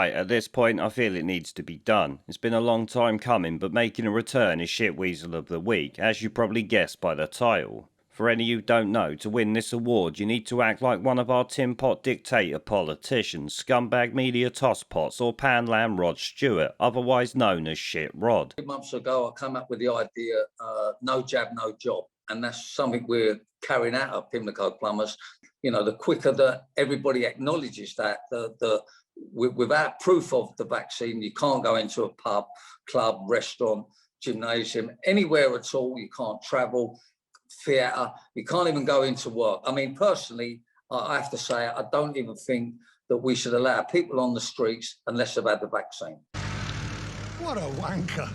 Right, at this point I feel it needs to be done. It's been a long time coming, but making a return is Shit Weasel of the Week, as you probably guessed by the title. For any who don't know, to win this award you need to act like one of our tin pot dictator politicians, scumbag media tosspots, or Panlam Rod Stewart, otherwise known as Shit Rod. 8 months ago I came up with the idea, no jab, no job, and that's something we're carrying out at Pimlico Plumbers. You know, the quicker that everybody acknowledges that, without proof of the vaccine, you can't go into a pub, club, restaurant, gymnasium, anywhere at all. You can't travel, theatre, you can't even go into work. I mean, personally, I have to say, I don't even think that we should allow people on the streets unless they've had the vaccine. What a wanker.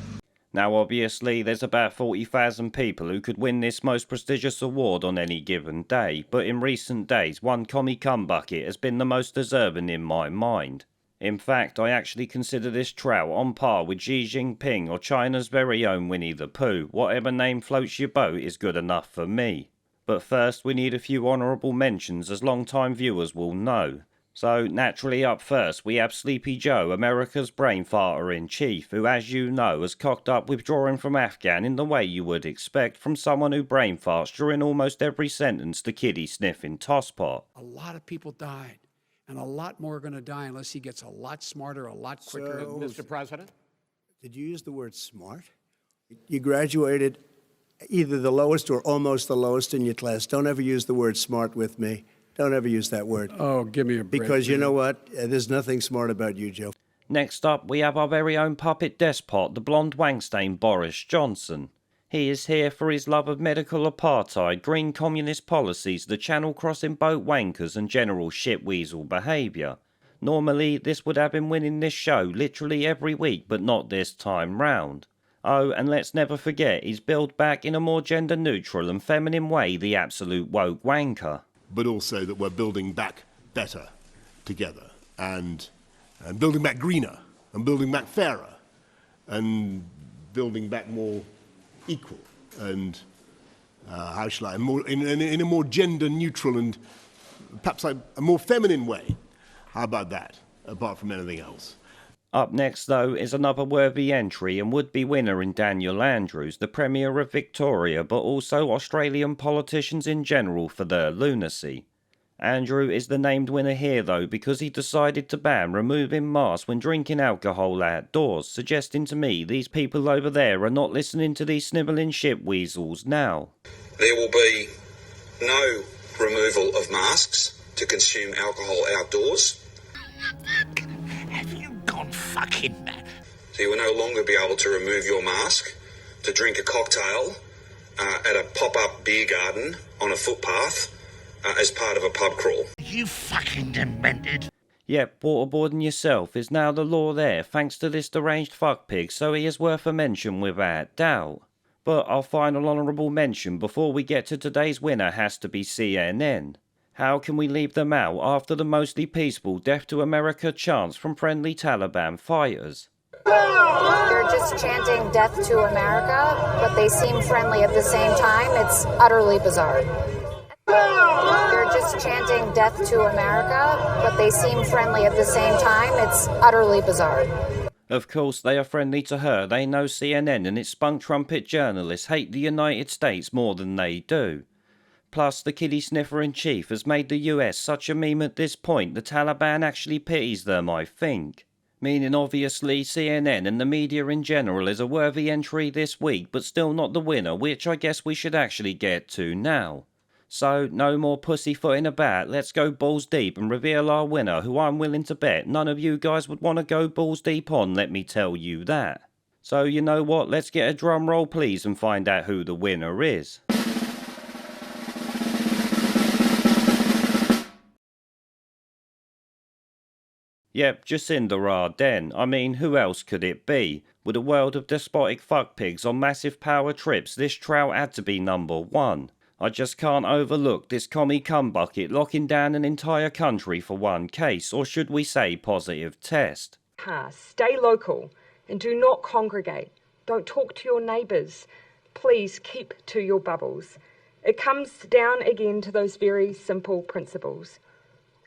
Now obviously there's about 40,000 people who could win this most prestigious award on any given day, but in recent days one commie cumbucket has been the most deserving in my mind. In fact, I actually consider this trout on par with Xi Jinping or China's very own Winnie the Pooh. Whatever name floats your boat is good enough for me. But first we need a few honourable mentions, as long-time viewers will know. So naturally up first we have Sleepy Joe, America's brain farter-in-chief, who as you know has cocked up withdrawing from Afghan in the way you would expect from someone who brain farts during almost every sentence the kiddie sniffing tosspot. A lot of people died, and a lot more are going to die unless he gets a lot smarter, a lot quicker. So, Mr. President? Did you use the word smart? You graduated either the lowest or almost the lowest in your class. Don't ever use the word smart with me. Don't ever use that word. Oh, give me a break. Because you know what? There's nothing smart about you, Joe. Next up, we have our very own puppet despot, the blonde wangstain Boris Johnson. He is here for his love of medical apartheid, green communist policies, the channel-crossing boat wankers and general shit-weasel behaviour. Normally, this would have him winning this show literally every week, but not this time round. Oh, and let's never forget, he's billed back in a more gender-neutral and feminine way the absolute woke wanker. But also that we're building back better together, and building back greener, and building back fairer, and building back more equal, and how shall I, in a more gender neutral and perhaps a more feminine way. How about that, apart from anything else? Up next, though, is another worthy entry and would-be winner in Daniel Andrews, the Premier of Victoria, but also Australian politicians in general for their lunacy. Andrew is the named winner here, though, because he decided to ban removing masks when drinking alcohol outdoors, suggesting to me these people over there are not listening to these snivelling shit weasels now. There will be no removal of masks to consume alcohol outdoors. Have you gone fucking mad? So you will no longer be able to remove your mask to drink a cocktail at a pop-up beer garden on a footpath as part of a pub crawl. You fucking demented. Yep, waterboarding yourself is now the law there, thanks to this deranged fuckpig, so he is worth a mention without doubt. But our final honourable mention before we get to today's winner has to be CNN. How can we leave them out after the mostly peaceful Death to America chants from friendly Taliban fighters? They're just chanting death to America, but they seem friendly at the same time. It's utterly bizarre. They're just chanting death to America, but they seem friendly at the same time. It's utterly bizarre. Of course they are friendly to her. They know CNN and its spunk trumpet journalists hate the United States more than they do. Plus, the kiddie sniffer-in-chief has made the US such a meme at this point the Taliban actually pities them, I think. Meaning obviously CNN and the media in general is a worthy entry this week, but still not the winner, which I guess we should actually get to now. So, no more pussyfooting about, let's go balls deep and reveal our winner, who I'm willing to bet none of you guys would want to go balls deep on, let me tell you that. So you know what, let's get a drum roll please and find out who the winner is. Yep, Jacinda Ardern. I mean, who else could it be? With a world of despotic fuckpigs on massive power trips, this trout had to be number one. I just can't overlook this commie cumbucket locking down an entire country for one case, or should we say positive test. Stay local and do not congregate. Don't talk to your neighbours. Please keep to your bubbles. It comes down again to those very simple principles.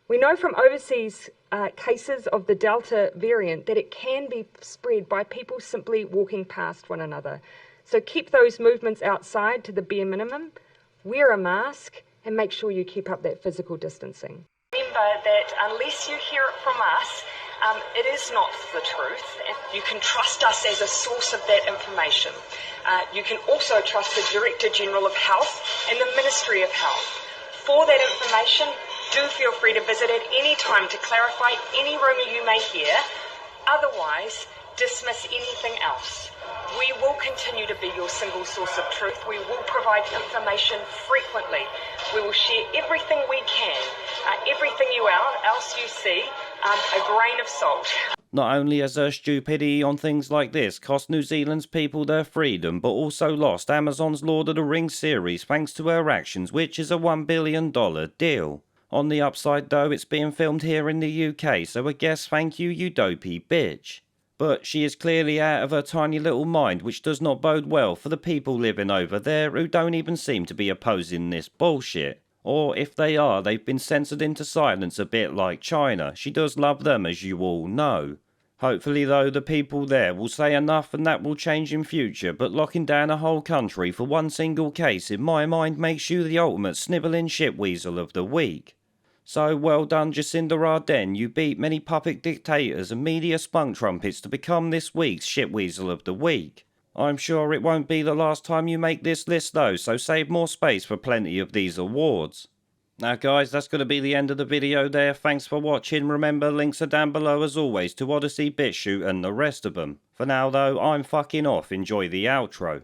We know from overseas cases of the Delta variant that it can be spread by people simply walking past one another. So keep those movements outside to the bare minimum, wear a mask, and make sure you keep up that physical distancing. Remember that unless you hear it from us, it is not the truth. You can trust us as a source of that information. You can also trust the Director General of Health and the Ministry of Health. For that information, do feel free to visit at any time to clarify any rumour you may hear. Otherwise, dismiss anything else. We will continue to be your single source of truth. We will provide information frequently. We will share everything we can, everything else you see, a grain of salt. Not only has her stupidity on things like this cost New Zealand's people their freedom, but also lost Amazon's Lord of the Rings series thanks to her actions, which is a $1 billion deal. On the upside though, it's being filmed here in the UK, so I guess thank you, you dopey bitch. But she is clearly out of her tiny little mind, which does not bode well for the people living over there who don't even seem to be opposing this bullshit. Or if they are, they've been censored into silence a bit like China. She does love them, as you all know. Hopefully though, the people there will say enough and that will change in future, but locking down a whole country for one single case in my mind makes you the ultimate snivelling shit weasel of the week. So well done Jacinda Ardern, you beat many puppet dictators and media spunk trumpets to become this week's shit weasel of the week. I'm sure it won't be the last time you make this list though, so save more space for plenty of these awards. Now guys, that's going to be the end of the video there. Thanks for watching. Remember, links are down below as always to Odyssey, BitChute and the rest of them. For now though, I'm fucking off. Enjoy the outro.